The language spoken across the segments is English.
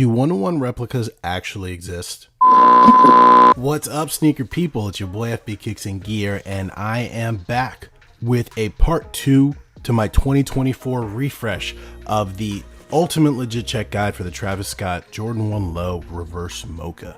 Do one-to-one replicas actually exist? What's up, sneaker people? It's your boy FB Kicks and Gear, and I am back with a part 2 to my 2024 refresh of the ultimate legit check guide for the Travis Scott Jordan 1 Low Reverse Mocha.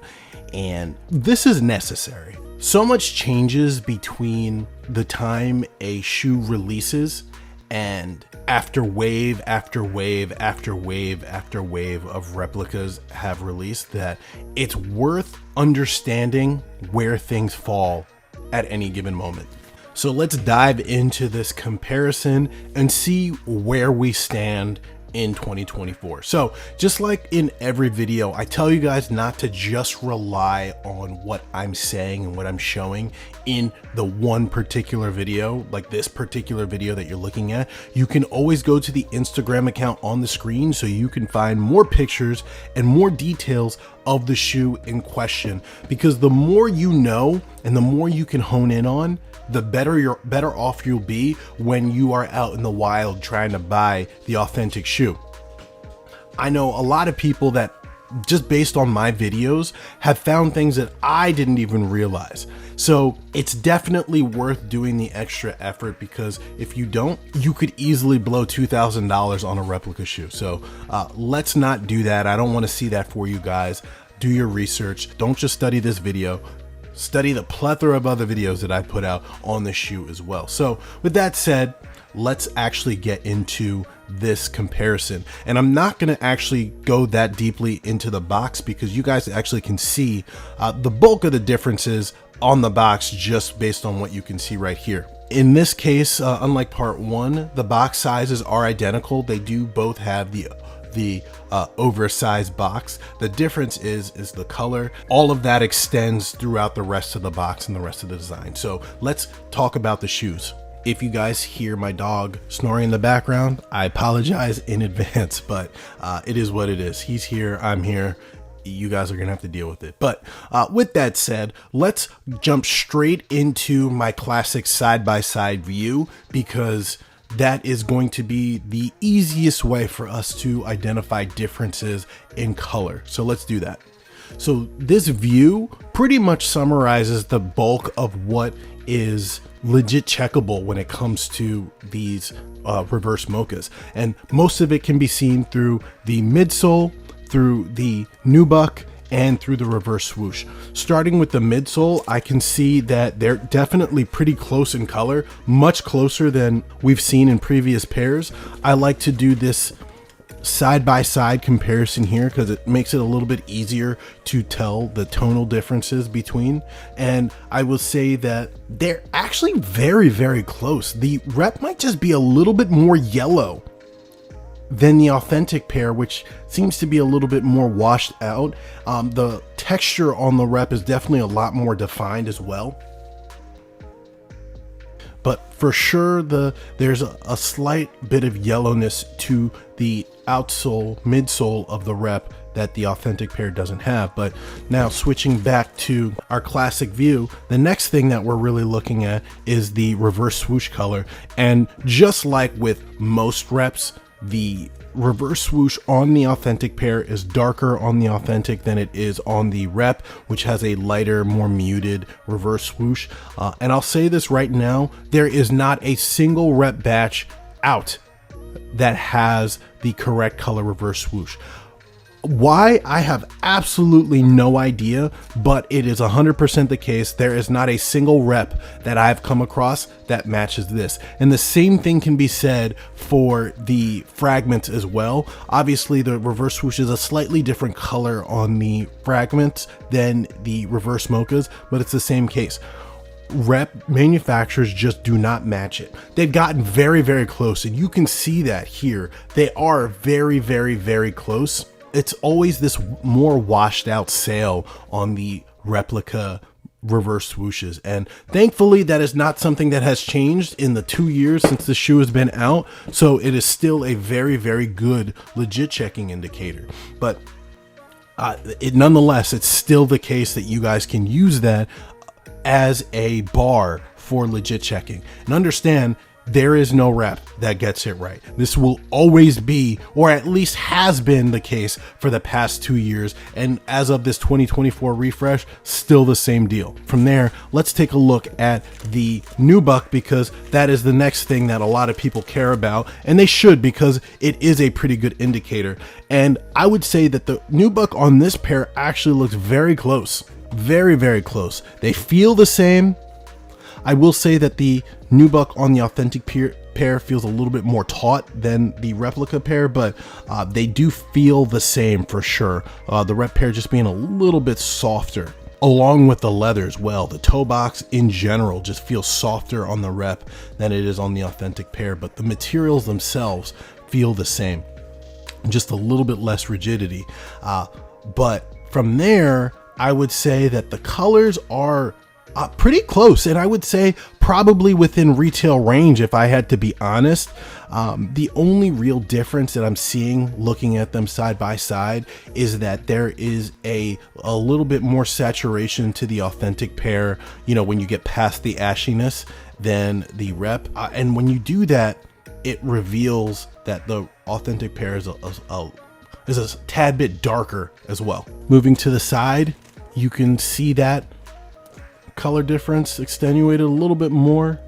And this is necessary. So much changes between the time a shoe releases and after wave after wave after wave after wave of replicas have released that it's worth understanding where things fall at any given moment. So let's dive into this comparison and see where we stand in 2024. So just like in every video, I tell you guys not to just rely on what I'm saying and what I'm showing in the one particular video, like this particular video that you're looking at. You can always go to the Instagram account on the screen so you can find more pictures and more details of the shoe in question, because the more you know and the more you can hone in on, the better off you'll be when you are out in the wild trying to buy the authentic shoe. I know a lot of people that just based on my videos have found things that I didn't even realize. So it's definitely worth doing the extra effort, because if you don't, you could easily blow $2,000 on a replica shoe. So let's not do that. I don't want to see that for you guys. Do your research. Don't just study this video. Study the plethora of other videos that I put out on the shoe as well. So with that said, let's actually get into this comparison. And I'm not going to actually go that deeply into the box, because you guys actually can see the bulk of the differences on the box just based on what you can see right here. In this case, unlike part 1, the box sizes are identical. They do both have the oversized box. The difference is the color. All of that extends throughout the rest of the box and the rest of the design. So let's talk about the shoes. If you guys hear my dog snoring in the background, I apologize in advance, but it is what it is. He's here, I'm here. You guys are gonna have to deal with it. But with that said, let's jump straight into my classic side-by-side view, because that is going to be the easiest way for us to identify differences in color. So let's do that. So this view pretty much summarizes the bulk of what is legit checkable when it comes to these reverse mochas. And most of it can be seen through the midsole, through the nubuck, and through the reverse swoosh. Starting with the midsole, I can see that they're definitely pretty close in color, much closer than we've seen in previous pairs. I like to do this side-by-side comparison here because it makes it a little bit easier to tell the tonal differences between. And I will say that they're actually very, very close. The rep might just be a little bit more yellow than the authentic pair, which seems to be a little bit more washed out. The texture on the rep is definitely a lot more defined as well. But for sure, there's a slight bit of yellowness to the outsole, midsole of the rep that the authentic pair doesn't have. But now switching back to our classic view, the next thing that we're really looking at is the reverse swoosh color. And just like with most reps, the reverse swoosh on the authentic pair is darker on the authentic than it is on the rep, which has a lighter, more muted reverse swoosh. And I'll say this right now, there is not a single rep batch out that has the correct color reverse swoosh. Why? I have absolutely no idea, but it is 100% the case. There is not a single rep that I've come across that matches this. And the same thing can be said for the fragments as well. Obviously, the reverse swoosh is a slightly different color on the fragments than the reverse mochas, but it's the same case. Rep manufacturers just do not match it. They've gotten very, very close, and you can see that here. They are very, very, very close. It's always this more washed out sail on the replica reverse swooshes. And thankfully that is not something that has changed in the 2 years since the shoe has been out. So it is still a very, very good legit checking indicator. But nonetheless, it's still the case that you guys can use that as a bar for legit checking. And understand, There is no rep that gets it right. This will always be, or at least has been the case for the past 2 years. And as of this 2024 refresh, still the same deal. From there, let's take a look at the nubuck, because that is the next thing that a lot of people care about, and they should, because it is a pretty good indicator. And I would say that the nubuck on this pair actually looks very close. Very, very close. They feel the same. I will say that the nubuck on the authentic pair feels a little bit more taut than the replica pair, but they do feel the same for sure. The rep pair just being a little bit softer, along with the leather as well. The toe box in general just feels softer on the rep than it is on the authentic pair, but the materials themselves feel the same, just a little bit less rigidity. But from there, I would say that the colors are pretty close, and I would say probably within retail range, if I had to be honest. The only real difference that I'm seeing looking at them side by side is that there is a little bit more saturation to the authentic pair, you know, when you get past the ashiness, than the rep. And when you do that, it reveals that the authentic pair is a tad bit darker as well. Moving to the side, you can see that color difference extenuated a little bit more.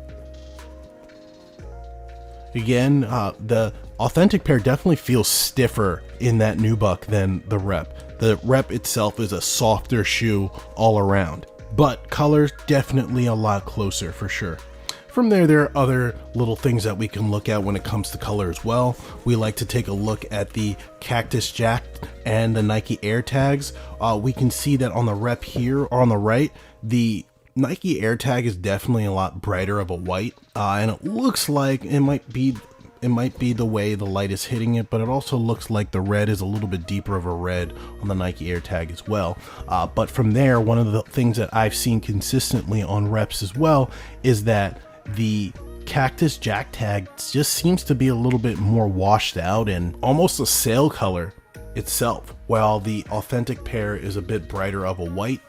Again, the authentic pair definitely feels stiffer in that nubuck than the rep. The rep itself is a softer shoe all around, but colors definitely a lot closer for sure. From there are other little things that we can look at when it comes to color as well. We like to take a look at the Cactus Jack and the Nike Air tags. We can see that on the rep here, or on the right, the Nike Air tag is definitely a lot brighter of a white, and it looks like it might be the way the light is hitting it, but it also looks like the red is a little bit deeper of a red on the Nike Air tag as well. But from there, one of the things that I've seen consistently on reps as well is that the Cactus Jack tag just seems to be a little bit more washed out and almost a sail color itself, while the authentic pair is a bit brighter of a white.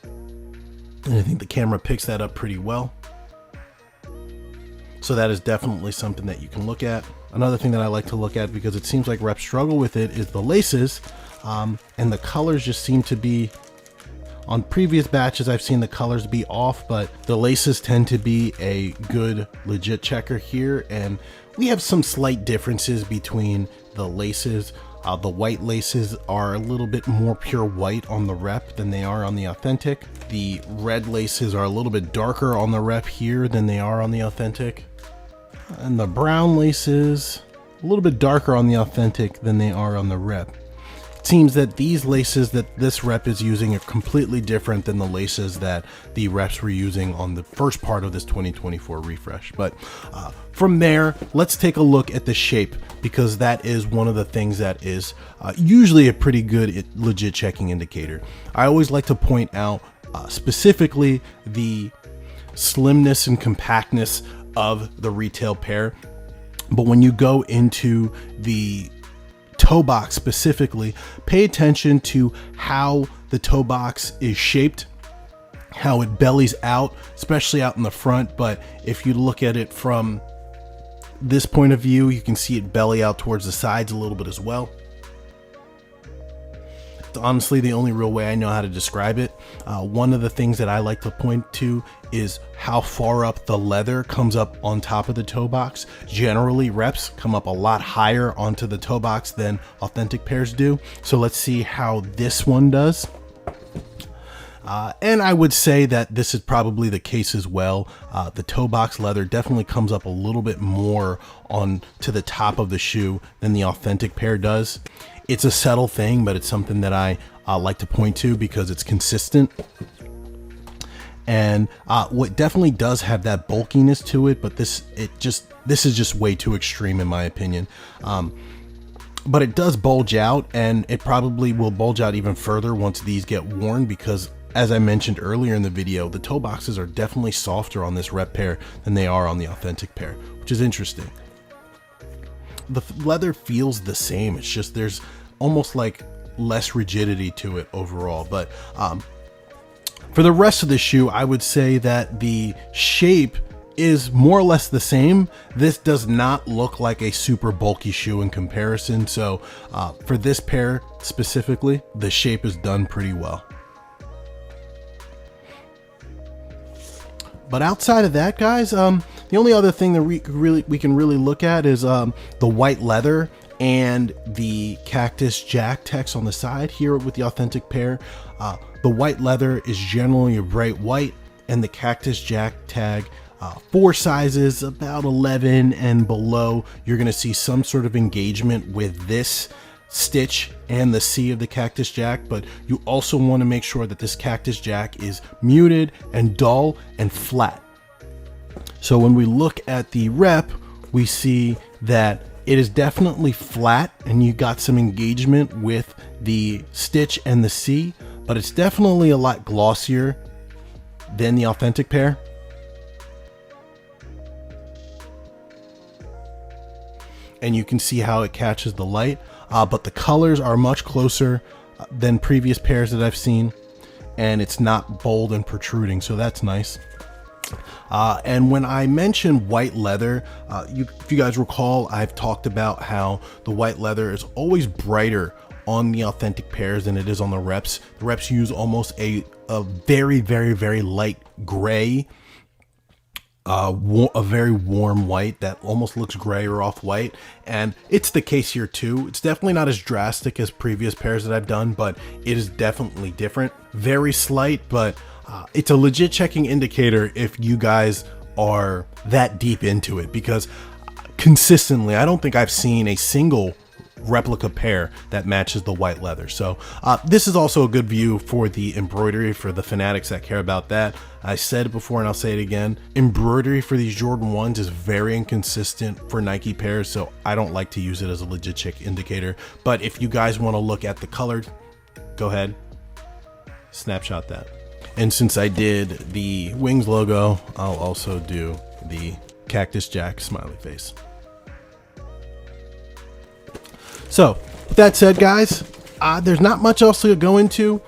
And I think the camera picks that up pretty well. So that is definitely something that you can look at. Another thing that I like to look at, because it seems like reps struggle with it, is the laces. And the colors just seem to be, on previous batches I've seen the colors be off, but the laces tend to be a good legit checker here. And we have some slight differences between the laces. The white laces are a little bit more pure white on the rep than they are on the authentic. The red laces are a little bit darker on the rep here than they are on the authentic. And the brown laces, a little bit darker on the authentic than they are on the rep. It seems that these laces that this rep is using are completely different than the laces that the reps were using on the first part of this 2024 refresh. But from there, let's take a look at the shape, because that is one of the things that is usually a pretty good legit checking indicator. I always like to point out specifically the slimness and compactness of the retail pair. But when you go into the toe box specifically, pay attention to how the toe box is shaped, how it bellies out, especially out in the front. But if you look at it from this point of view, you can see it belly out towards the sides a little bit as well. It's honestly the only real way I know how to describe it. One of the things that I like to point to is how far up the leather comes up on top of the toe box. Generally, reps come up a lot higher onto the toe box than authentic pairs do. So let's see how this one does. And I would say that this is probably the case as well. The toe box leather definitely comes up a little bit more on to the top of the shoe than the authentic pair does. It's a subtle thing, but it's something that I like to point to because it's consistent. And what definitely does have that bulkiness to it, but this is just way too extreme in my opinion. But it does bulge out, and it probably will bulge out even further once these get worn, because as I mentioned earlier in the video, the toe boxes are definitely softer on this rep pair than they are on the authentic pair, which is interesting. The leather feels the same. It's just there's almost like less rigidity to it overall. But for the rest of the shoe, I would say that the shape is more or less the same. This does not look like a super bulky shoe in comparison. So for this pair specifically, the shape is done pretty well. But outside of that, guys, the only other thing that we can really look at is the white leather and the Cactus Jack text on the side here with the authentic pair. The white leather is generally a bright white, and the Cactus Jack tag, 4 sizes, about 11 and below, you're going to see some sort of engagement with this stitch and the C of the Cactus Jack, but you also want to make sure that this Cactus Jack is muted and dull and flat. So when we look at the rep, we see that it is definitely flat and you got some engagement with the stitch and the C, but it's definitely a lot glossier than the authentic pair. And you can see how it catches the light, but the colors are much closer than previous pairs that I've seen, and it's not bold and protruding, so that's nice. And when I mention white leather, if you guys recall, I've talked about how the white leather is always brighter on the authentic pairs than it is on the reps. The reps use almost a very, very, very light gray, a very warm white that almost looks gray or off-white, and it's the case here too. It's definitely not as drastic as previous pairs that I've done, but it is definitely different. Very slight, but it's a legit checking indicator if you guys are that deep into it, because consistently, I don't think I've seen a single replica pair that matches the white leather. So this is also a good view for the embroidery for the fanatics that care about that. I said it before and I'll say it again, embroidery for these Jordan 1s is very inconsistent for Nike pairs, so I don't like to use it as a legit check indicator. But if you guys want to look at the color, go ahead, snapshot that. And since I did the Wings logo, I'll also do the Cactus Jack smiley face. So with that said, guys, there's not much else to go into.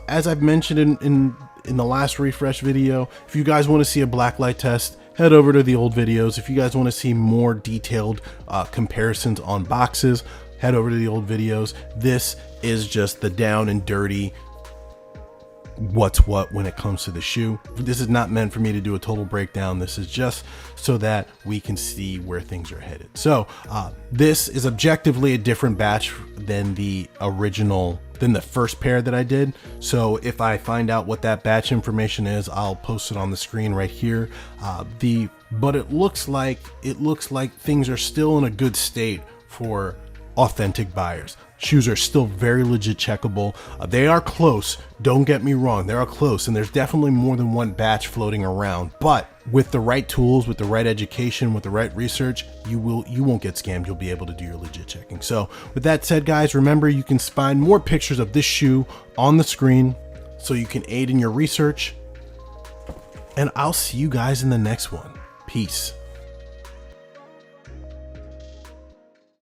As I've mentioned in the last refresh video, if you guys want to see a blacklight test, head over to the old videos. If you guys want to see more detailed comparisons on boxes, head over to the old videos. This is just the down and dirty what's what when it comes to the shoe. This is not meant for me to do a total breakdown. This is just so that we can see where things are headed. So this is objectively a different batch than the first pair that I did. So if I find out what that batch information is, I'll post it on the screen right here. But it looks like things are still in a good state for authentic buyers. Shoes are still very legit checkable. They are close, don't get me wrong, they are close, and there's definitely more than one batch floating around, but with the right tools, with the right education, with the right research, you won't get scammed. You'll be able to do your legit checking. So with that said, guys, remember you can find more pictures of this shoe on the screen so you can aid in your research, and I'll see you guys in the next one. Peace.